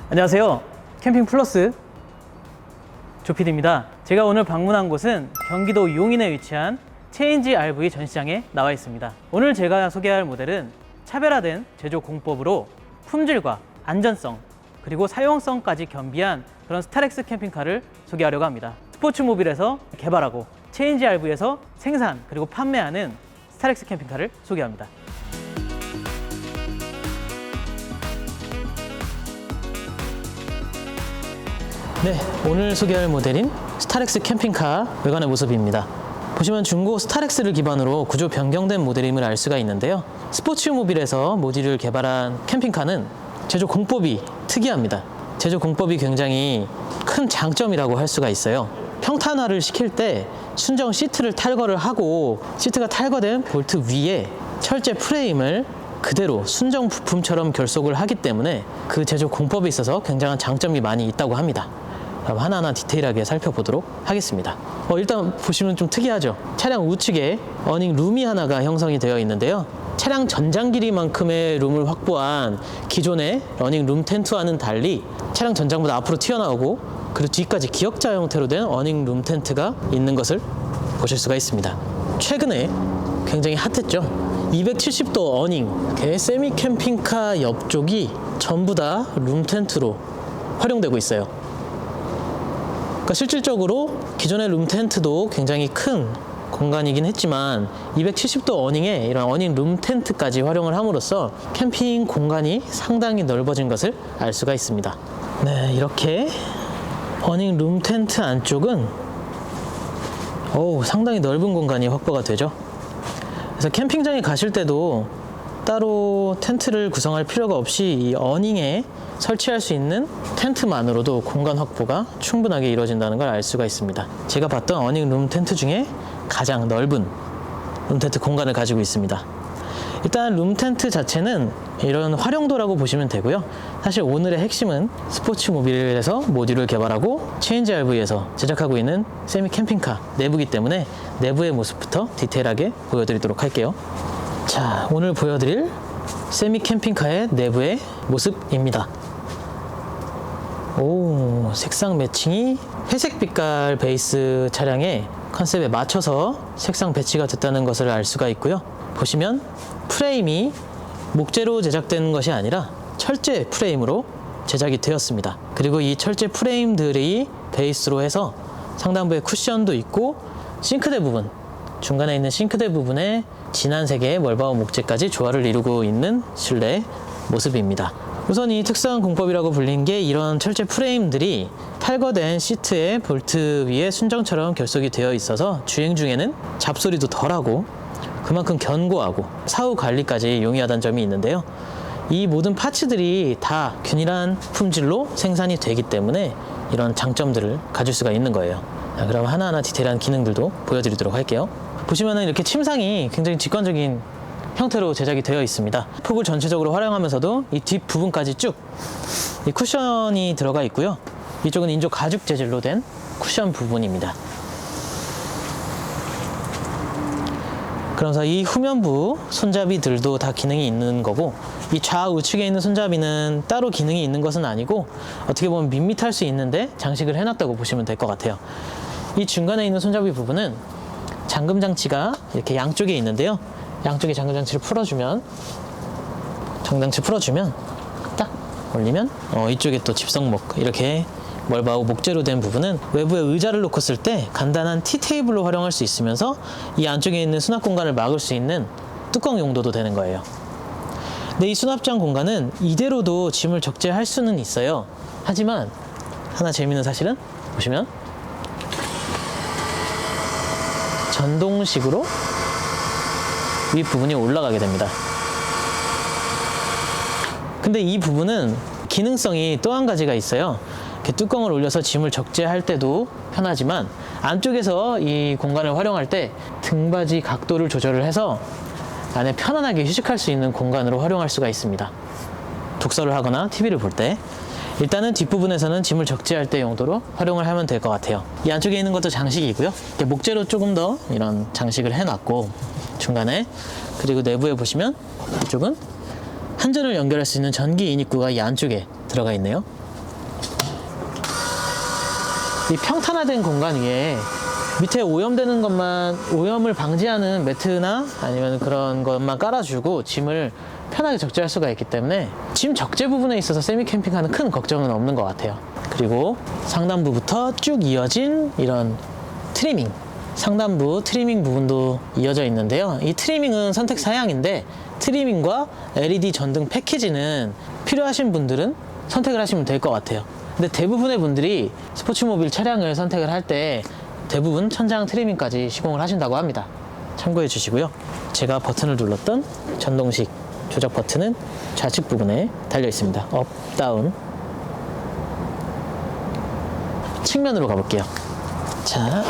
안녕하세요. 캠핑 플러스 조피디입니다. 제가 오늘 방문한 곳은 경기도 용인에 위치한 체인지 RV 전시장에 나와 있습니다. 오늘 제가 소개할 모델은 차별화된 제조 공법으로 품질과 안전성 그리고 사용성까지 겸비한 그런 스타렉스 캠핑카를 소개하려고 합니다. 스포츠모빌에서 개발하고 체인지 RV에서 생산 그리고 판매하는 스타렉스 캠핑카를 소개합니다. 네, 오늘 소개할 모델인 스타렉스 캠핑카 외관의 모습입니다. 보시면 중고 스타렉스를 기반으로 구조 변경된 모델임을 알 수가 있는데요. 스포츠모빌에서 모듈을 개발한 캠핑카는 제조 공법이 특이합니다. 제조 공법이 굉장히 큰 장점이라고 할 수가 있어요. 평탄화를 시킬 때 순정 시트를 탈거를 하고 시트가 탈거된 볼트 위에 철제 프레임을 그대로 순정 부품처럼 결속을 하기 때문에 그 제조 공법에 있어서 굉장한 장점이 많이 있다고 합니다. 그럼 하나하나 디테일하게 살펴보도록 하겠습니다. 일단 보시면 좀 특이하죠? 차량 우측에 어닝 룸이 하나가 형성이 되어 있는데요. 차량 전장 길이만큼의 룸을 확보한 기존의 어닝 룸 텐트와는 달리 차량 전장보다 앞으로 튀어나오고 그리고 뒤까지 기역자 형태로 된 어닝 룸 텐트가 있는 것을 보실 수가 있습니다. 최근에 굉장히 핫했죠? 270도 어닝, 세미 캠핑카 옆쪽이 전부 다 룸 텐트로 활용되고 있어요. 그러니까 실질적으로 기존의 룸 텐트도 굉장히 큰 공간이긴 했지만 270도 어닝에 이런 어닝 룸 텐트까지 활용을 함으로써 캠핑 공간이 상당히 넓어진 것을 알 수가 있습니다. 네, 이렇게 어닝 룸 텐트 안쪽은 상당히 넓은 공간이 확보가 되죠. 그래서 캠핑장에 가실 때도 따로 텐트를 구성할 필요가 없이 이 어닝에 설치할 수 있는 텐트만으로도 공간 확보가 충분하게 이루어진다는 걸 알 수가 있습니다. 제가 봤던 어닝 룸 텐트 중에 가장 넓은 룸 텐트 공간을 가지고 있습니다. 일단 룸 텐트 자체는 이런 활용도라고 보시면 되고요. 사실 오늘의 핵심은 스포츠모빌에서 모듈을 개발하고 체인지 RV에서 제작하고 있는 세미 캠핑카 내부이기 때문에 내부의 모습부터 디테일하게 보여드리도록 할게요. 자, 오늘 보여드릴 세미 캠핑카의 내부의 모습입니다. 색상 매칭이 회색 빛깔 베이스 차량의 컨셉에 맞춰서 색상 배치가 됐다는 것을 알 수가 있고요. 보시면 프레임이 목재로 제작된 것이 아니라 철제 프레임으로 제작이 되었습니다. 그리고 이 철제 프레임들이 베이스로 해서 상단부에 쿠션도 있고 싱크대 부분, 중간에 있는 싱크대 부분에 진한 색의 멀바우 목재까지 조화를 이루고 있는 실내 모습입니다. 우선 이 특수한 공법이라고 불린 게 이런 철제 프레임들이 탈거된 시트의 볼트 위에 순정처럼 결속이 되어 있어서 주행 중에는 잡소리도 덜하고 그만큼 견고하고 사후 관리까지 용이하다는 점이 있는데요. 이 모든 파츠들이 다 균일한 품질로 생산이 되기 때문에 이런 장점들을 가질 수가 있는 거예요. 자, 그럼 하나하나 디테일한 기능들도 보여드리도록 할게요. 보시면은 이렇게 침상이 굉장히 직관적인 형태로 제작이 되어 있습니다. 폭을 전체적으로 활용하면서도 이 뒷부분까지 쭉 이 쿠션이 들어가 있고요. 이쪽은 인조 가죽 재질로 된 쿠션 부분입니다. 그러면서 이 후면부 손잡이들도 다 기능이 있는 거고 이 좌우측에 있는 손잡이는 따로 기능이 있는 것은 아니고 어떻게 보면 밋밋할 수 있는데 장식을 해놨다고 보시면 될 것 같아요. 이 중간에 있는 손잡이 부분은 잠금 장치가 이렇게 양쪽에 있는데요. 양쪽에 잠금 장치를 풀어주면 딱 올리면 이쪽에 또 집성목 이렇게 멀바우 목재로 된 부분은 외부에 의자를 놓고 쓸 때 간단한 티테이블로 활용할 수 있으면서 이 안쪽에 있는 수납 공간을 막을 수 있는 뚜껑 용도도 되는 거예요. 근데 이 수납장 공간은 이대로도 짐을 적재할 수는 있어요. 하지만 하나 재미있는 사실은 보시면 전동식으로 윗부분이 올라가게 됩니다. 근데 이 부분은 기능성이 또 한 가지가 있어요. 이렇게 뚜껑을 올려서 짐을 적재할 때도 편하지만 안쪽에서 이 공간을 활용할 때 등받이 각도를 조절을 해서 안에 편안하게 휴식할 수 있는 공간으로 활용할 수가 있습니다. 독서를 하거나 TV를 볼 때 일단은 뒷부분에서는 짐을 적재할 때 용도로 활용을 하면 될 것 같아요. 이 안쪽에 있는 것도 장식이고요. 목재로 조금 더 이런 장식을 해놨고 중간에 그리고 내부에 보시면 이쪽은 한전을 연결할 수 있는 전기 인입구가 이 안쪽에 들어가 있네요. 이 평탄화된 공간 위에 밑에 오염되는 것만, 오염을 방지하는 매트나 아니면 그런 것만 깔아주고 짐을 편하게 적재할 수가 있기 때문에 짐 적재 부분에 있어서 세미 캠핑카는 큰 걱정은 없는 것 같아요. 그리고 상단부부터 쭉 이어진 이런 트리밍, 상단부 트리밍 부분도 이어져 있는데요. 이 트리밍은 선택 사양인데 트리밍과 LED 전등 패키지는 필요하신 분들은 선택을 하시면 될 것 같아요. 근데 대부분의 분들이 스포츠모빌 차량을 선택을 할 때 대부분 천장 트리밍까지 시공을 하신다고 합니다. 참고해 주시고요. 제가 버튼을 눌렀던 전동식 조작 버튼은 좌측 부분에 달려 있습니다. 업, 다운. 측면으로 가볼게요. 자,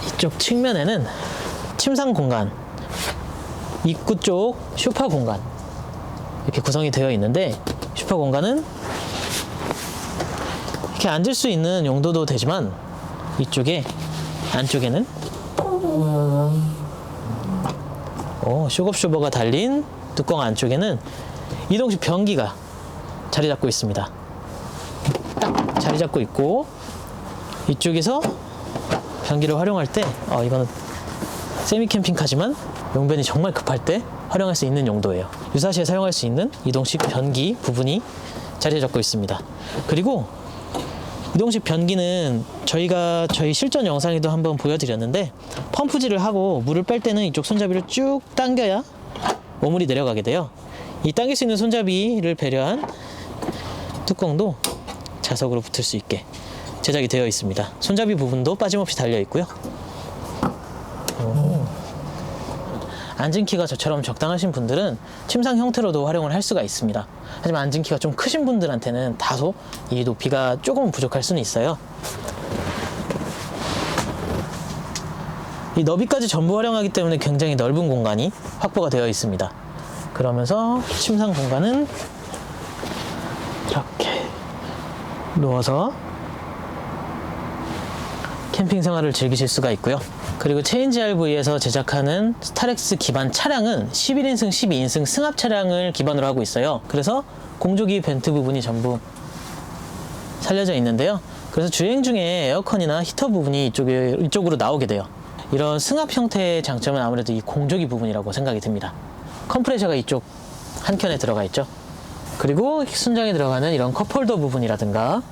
이쪽 측면에는 침상 공간, 입구 쪽 쇼파 공간 이렇게 구성이 되어 있는데, 쇼파 공간은 이렇게 앉을 수 있는 용도도 되지만 이쪽에 안쪽에는 쇼겁쇼버가 달린 뚜껑 안쪽에는 이동식 변기가 자리 잡고 있습니다. 딱 자리 잡고 있고, 이쪽에서 변기를 활용할 때 이거는 세미 캠핑카지만 용변이 정말 급할 때 활용할 수 있는 용도예요. 유사시에 사용할 수 있는 이동식 변기 부분이 자리 잡고 있습니다. 그리고 이동식 변기는 저희 실전 영상에도 한번 보여드렸는데, 펌프질을 하고 물을 뺄 때는 이쪽 손잡이를 쭉 당겨야 오물이 내려가게 돼요. 이 당길 수 있는 손잡이를 배려한 뚜껑도 자석으로 붙을 수 있게 제작이 되어 있습니다. 손잡이 부분도 빠짐없이 달려 있고요. 앉은 키가 저처럼 적당하신 분들은 침상 형태로도 활용을 할 수가 있습니다. 하지만 앉은 키가 좀 크신 분들한테는 다소 이 높이가 조금 부족할 수는 있어요. 이 너비까지 전부 활용하기 때문에 굉장히 넓은 공간이 확보가 되어 있습니다. 그러면서 침상 공간은 이렇게 누워서 캠핑 생활을 즐기실 수가 있고요. 그리고 체인지 RV에서 제작하는 스타렉스 기반 차량은 11인승, 12인승 승합 차량을 기반으로 하고 있어요. 그래서 공조기 벤트 부분이 전부 살려져 있는데요. 그래서 주행 중에 에어컨이나 히터 부분이 이쪽으로 나오게 돼요. 이런 승합 형태의 장점은 아무래도 이 공조기 부분이라고 생각이 듭니다. 컴프레셔가 이쪽 한켠에 들어가 있죠. 그리고 순정에 들어가는 이런 컵홀더 부분이라든가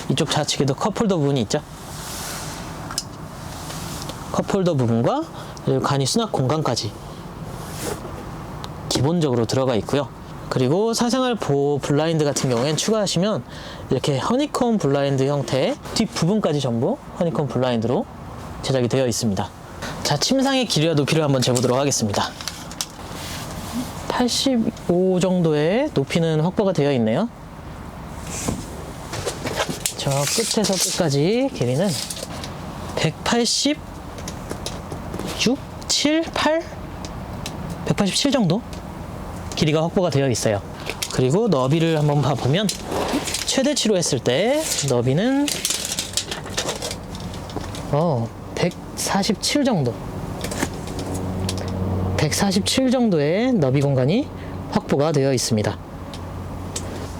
이쪽 좌측에도 컵홀더 부분이 있죠. 컵홀더 부분과 간이 수납 공간까지 기본적으로 들어가 있고요. 그리고 사생활 보호 블라인드 같은 경우엔 추가하시면 이렇게 허니콤 블라인드 형태의 뒷부분까지 전부 허니콤 블라인드로 제작이 되어 있습니다. 자, 침상의 길이와 높이를 한번 재보도록 하겠습니다. 85 정도의 높이는 확보가 되어 있네요. 저 끝에서 끝까지 길이는 186, 7, 8? 187 정도 길이가 확보가 되어 있어요. 그리고 너비를 한번 봐보면 최대치로 했을 때 너비는 147 정도 147 정도의 너비 공간이 확보가 되어 있습니다.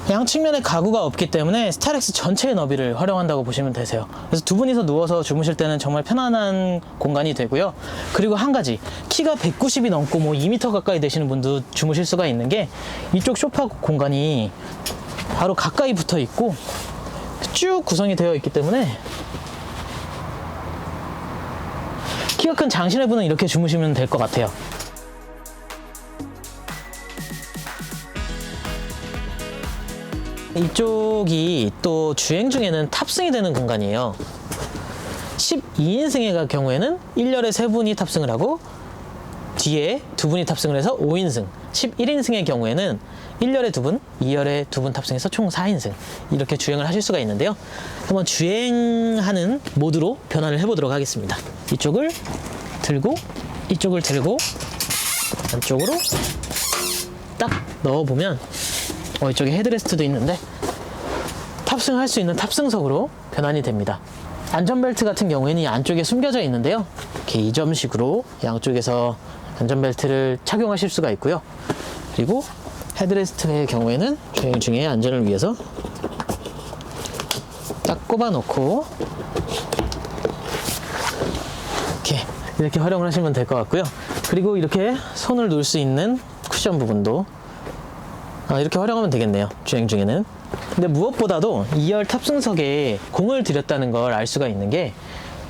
양측면에 가구가 없기 때문에 스타렉스 전체의 너비를 활용한다고 보시면 되세요. 그래서 두 분이서 누워서 주무실 때는 정말 편안한 공간이 되고요. 그리고 한 가지, 키가 190이 넘고 2m 가까이 되시는 분도 주무실 수가 있는 게 이쪽 소파 공간이 바로 가까이 붙어 있고 쭉 구성이 되어 있기 때문에 키가 큰 장신의 분은 이렇게 주무시면 될 것 같아요. 이쪽이 또 주행 중에는 탑승이 되는 공간이에요. 12인승의 경우에는 1열에 3분이 탑승을 하고 뒤에 2분이 탑승을 해서 5인승, 11인승의 경우에는 1열에 2분, 2열에 2분 탑승해서 총 4인승 이렇게 주행을 하실 수가 있는데요. 한번 주행하는 모드로 변환을 해보도록 하겠습니다. 이쪽을 들고 이쪽을 들고 안쪽으로 딱 넣어보면 이쪽에 헤드레스트도 있는데 탑승할 수 있는 탑승석으로 변환이 됩니다. 안전벨트 같은 경우에는 이 안쪽에 숨겨져 있는데요. 이렇게 이점식으로 양쪽에서 안전벨트를 착용하실 수가 있고요. 그리고 헤드레스트의 경우에는 주행 중에 안전을 위해서 딱 꼽아놓고 이렇게 활용을 하시면 될 것 같고요. 그리고 이렇게 손을 놓을 수 있는 쿠션 부분도 이렇게 활용하면 되겠네요, 주행 중에는. 근데 무엇보다도 2열 탑승석에 공을 들였다는 걸 알 수가 있는 게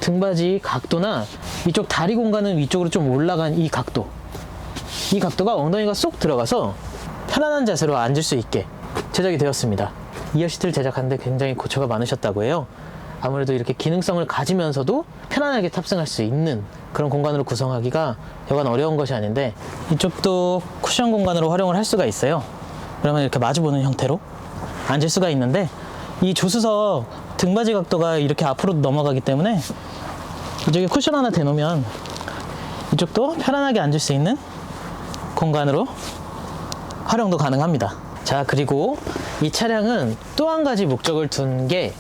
등받이 각도나 이쪽 다리 공간은 위쪽으로 좀 올라간 이 각도가 엉덩이가 쏙 들어가서 편안한 자세로 앉을 수 있게 제작이 되었습니다. 2열 시트를 제작하는데 굉장히 고초가 많으셨다고 해요. 아무래도 이렇게 기능성을 가지면서도 편안하게 탑승할 수 있는 그런 공간으로 구성하기가 여간 어려운 것이 아닌데, 이쪽도 쿠션 공간으로 활용을 할 수가 있어요. 그러면 이렇게 마주보는 형태로 앉을 수가 있는데, 이 조수석 등받이 각도가 이렇게 앞으로 넘어가기 때문에 이쪽에 쿠션 하나 대놓으면 이쪽도 편안하게 앉을 수 있는 공간으로 활용도 가능합니다. 자, 그리고 이 차량은 또 한 가지 목적을 둔 게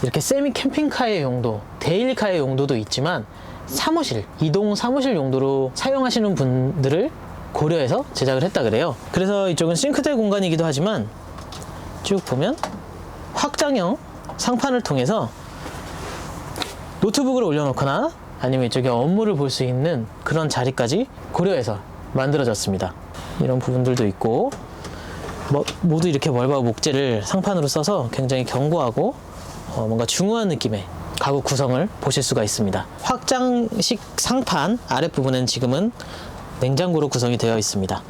이렇게 세미 캠핑카의 용도, 데일리카의 용도도 있지만 이동 사무실 용도로 사용하시는 분들을 고려해서 제작을 했다 그래요. 그래서 이쪽은 싱크대 공간이기도 하지만 쭉 보면 확장형 상판을 통해서 노트북을 올려놓거나 아니면 이쪽에 업무를 볼 수 있는 그런 자리까지 고려해서 만들어졌습니다. 이런 부분들도 있고, 모두 이렇게 멀바우 목재를 상판으로 써서 굉장히 견고하고 뭔가 중후한 느낌의 가구 구성을 보실 수가 있습니다. 확장식 상판 아랫부분은 지금은 냉장고로 구성이 되어 있습니다.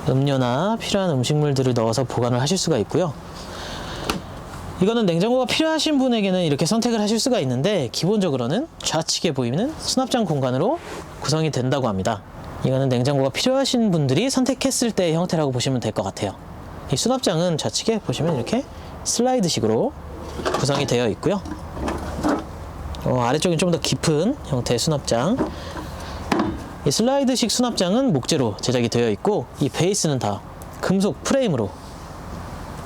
음료나 필요한 음식물들을 넣어서 보관을 하실 수가 있고요. 이거는 냉장고가 필요하신 분에게는 이렇게 선택을 하실 수가 있는데, 기본적으로는 좌측에 보이는 수납장 공간으로 구성이 된다고 합니다. 이거는 냉장고가 필요하신 분들이 선택했을 때의 형태라고 보시면 될 것 같아요. 이 수납장은 좌측에 보시면 이렇게 슬라이드식으로 구성이 되어 있고요. 아래쪽은 좀 더 깊은 형태의 수납장. 이 슬라이드식 수납장은 목재로 제작이 되어 있고, 이 베이스는 다 금속 프레임으로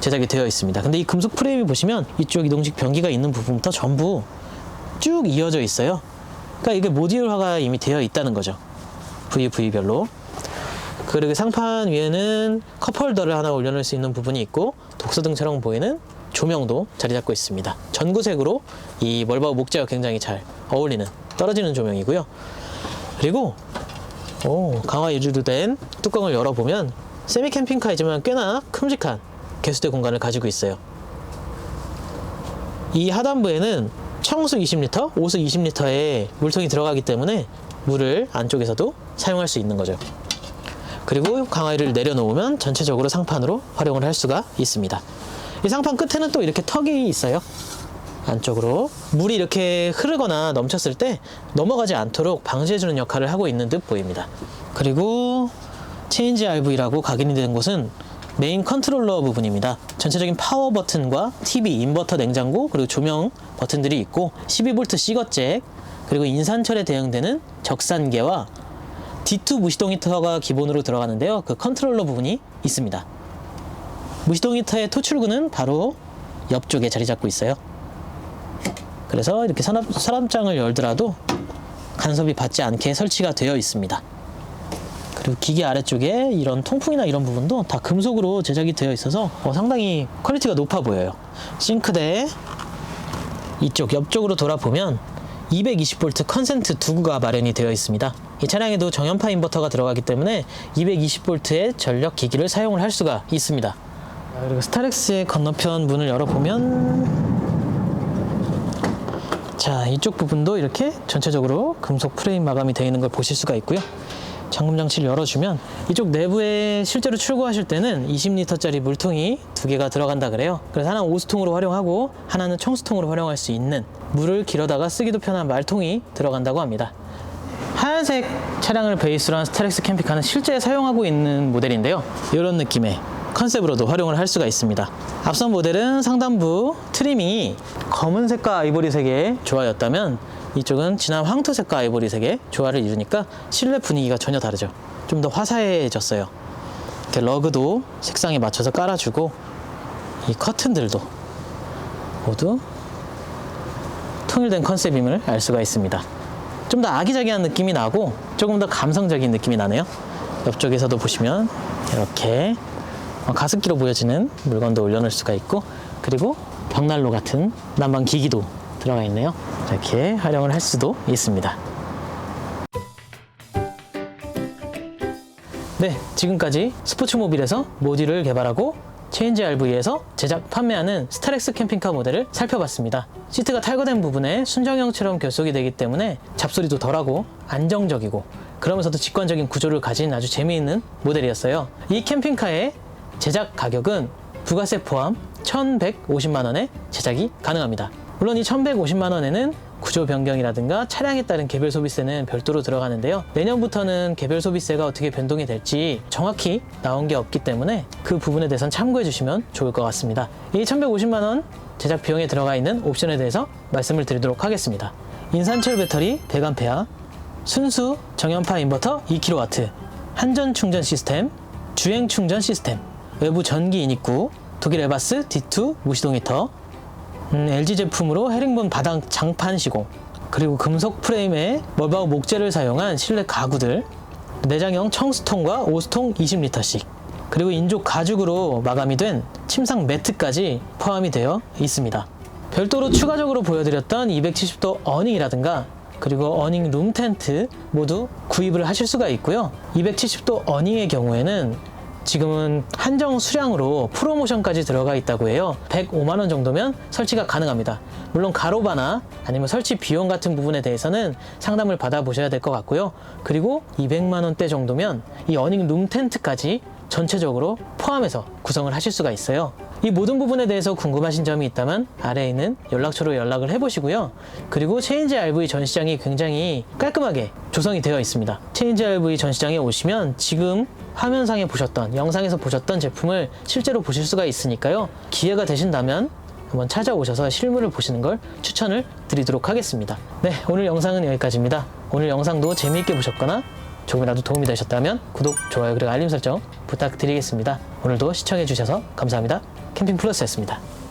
제작이 되어 있습니다. 근데 이 금속 프레임이 보시면 이쪽 이동식 변기가 있는 부분부터 전부 쭉 이어져 있어요. 그러니까 이게 모듈화가 이미 되어 있다는 거죠. 부위별로. 그리고 상판 위에는 컵홀더를 하나 올려놓을 수 있는 부분이 있고, 독서등처럼 보이는 조명도 자리 잡고 있습니다. 전구색으로 이 멀바우 목재와 굉장히 잘 어울리는 떨어지는 조명이고요. 그리고 강화 유리로 된 뚜껑을 열어보면 세미 캠핑카이지만 꽤나 큼직한 개수대 공간을 가지고 있어요. 이 하단부에는 청수 20리터, 오수 20리터의 물통이 들어가기 때문에 물을 안쪽에서도 사용할 수 있는 거죠. 그리고 강화유리를 내려놓으면 전체적으로 상판으로 활용을 할 수가 있습니다. 이 상판 끝에는 또 이렇게 턱이 있어요. 안쪽으로 물이 이렇게 흐르거나 넘쳤을 때 넘어가지 않도록 방지해주는 역할을 하고 있는 듯 보입니다. 그리고 체인지 RV라고 각인이 된 곳은 메인 컨트롤러 부분입니다. 전체적인 파워 버튼과 TV, 인버터, 냉장고, 그리고 조명 버튼들이 있고, 12V C거잭, 그리고 인산철에 대응되는 적산계와 D2 무시동 히터가 기본으로 들어가는데요. 그 컨트롤러 부분이 있습니다. 무시동 히터의 토출구는 바로 옆쪽에 자리 잡고 있어요. 그래서 이렇게 서랍장을 열더라도 간섭이 받지 않게 설치가 되어 있습니다. 그리고 기계 아래쪽에 이런 통풍이나 이런 부분도 다 금속으로 제작이 되어 있어서 상당히 퀄리티가 높아 보여요. 싱크대 이쪽 옆쪽으로 돌아보면 220V 컨센트 두구가 마련이 되어 있습니다. 이 차량에도 정연파 인버터가 들어가기 때문에 220V의 전력 기기를 사용을 할 수가 있습니다. 그리고 스타렉스의 건너편 문을 열어보면, 자, 이쪽 부분도 이렇게 전체적으로 금속 프레임 마감이 되어 있는 걸 보실 수가 있고요. 잠금 장치를 열어주면 이쪽 내부에 실제로 출고하실 때는 20리터짜리 물통이 2개가 들어간다 그래요. 그래서 하나는 오수통으로 활용하고 하나는 청수통으로 활용할 수 있는, 물을 길어다가 쓰기도 편한 말통이 들어간다고 합니다. 하얀색 차량을 베이스로 한 스타렉스 캠핑카는 실제 사용하고 있는 모델인데요. 이런 느낌의 컨셉으로도 활용을 할 수가 있습니다. 앞선 모델은 상단부 트리밍이 검은색과 아이보리색의 조화였다면 이쪽은 진한 황토색과 아이보리색의 조화를 이루니까 실내 분위기가 전혀 다르죠. 좀 더 화사해졌어요. 이렇게 러그도 색상에 맞춰서 깔아주고, 이 커튼들도 모두 통일된 컨셉임을 알 수가 있습니다. 좀 더 아기자기한 느낌이 나고 조금 더 감성적인 느낌이 나네요. 옆쪽에서도 보시면 이렇게 가습기로 보여지는 물건도 올려놓을 수가 있고, 그리고 벽난로 같은 난방 기기도 들어가 있네요. 이렇게 활용을 할 수도 있습니다. 네, 지금까지 스포츠모빌에서 모듈을 개발하고 체인지 RV에서 제작, 판매하는 스타렉스 캠핑카 모델을 살펴봤습니다. 시트가 탈거된 부분에 순정형처럼 결속이 되기 때문에 잡소리도 덜하고 안정적이고 그러면서도 직관적인 구조를 가진 아주 재미있는 모델이었어요. 이 캠핑카의 제작 가격은 부가세 포함 1,150만 원에 제작이 가능합니다. 물론 이 1,150만 원에는 구조 변경이라든가 차량에 따른 개별 소비세는 별도로 들어가는데요. 내년부터는 개별 소비세가 어떻게 변동이 될지 정확히 나온 게 없기 때문에 그 부분에 대해서는 참고해 주시면 좋을 것 같습니다. 이 1,150만 원 제작 비용에 들어가 있는 옵션에 대해서 말씀을 드리도록 하겠습니다. 인산철 배터리 100A, 순수 정연파 인버터 2kW, 한전 충전 시스템, 주행 충전 시스템, 외부 전기 인입구, 독일 에바스 D2 무시동 히터, LG 제품으로 헤링본 바닥 장판 시공, 그리고 금속 프레임에 멀바우 목재를 사용한 실내 가구들, 내장형 청수통과 오수통 20리터씩, 그리고 인조 가죽으로 마감이 된 침상 매트까지 포함이 되어 있습니다. 별도로 추가적으로 보여드렸던 270도 어닝이라든가 그리고 어닝 룸 텐트 모두 구입을 하실 수가 있고요. 270도 어닝의 경우에는 지금은 한정 수량으로 프로모션까지 들어가 있다고 해요. 105만 원 정도면 설치가 가능합니다. 물론 가로바나 아니면 설치 비용 같은 부분에 대해서는 상담을 받아보셔야 될 것 같고요. 그리고 200만 원대 정도면 이 어닝 룸 텐트까지 전체적으로 포함해서 구성을 하실 수가 있어요. 이 모든 부분에 대해서 궁금하신 점이 있다면 아래에 있는 연락처로 연락을 해보시고요. 그리고 체인지 RV 전시장이 굉장히 깔끔하게 조성이 되어 있습니다. 체인지 RV 전시장에 오시면 지금 화면상에 보셨던, 영상에서 보셨던 제품을 실제로 보실 수가 있으니까요. 기회가 되신다면 한번 찾아오셔서 실물을 보시는 걸 추천을 드리도록 하겠습니다. 네, 오늘 영상은 여기까지입니다. 오늘 영상도 재미있게 보셨거나 조금이라도 도움이 되셨다면 구독, 좋아요, 그리고 알림 설정 부탁드리겠습니다. 오늘도 시청해주셔서 감사합니다. 캠핑플러스였습니다.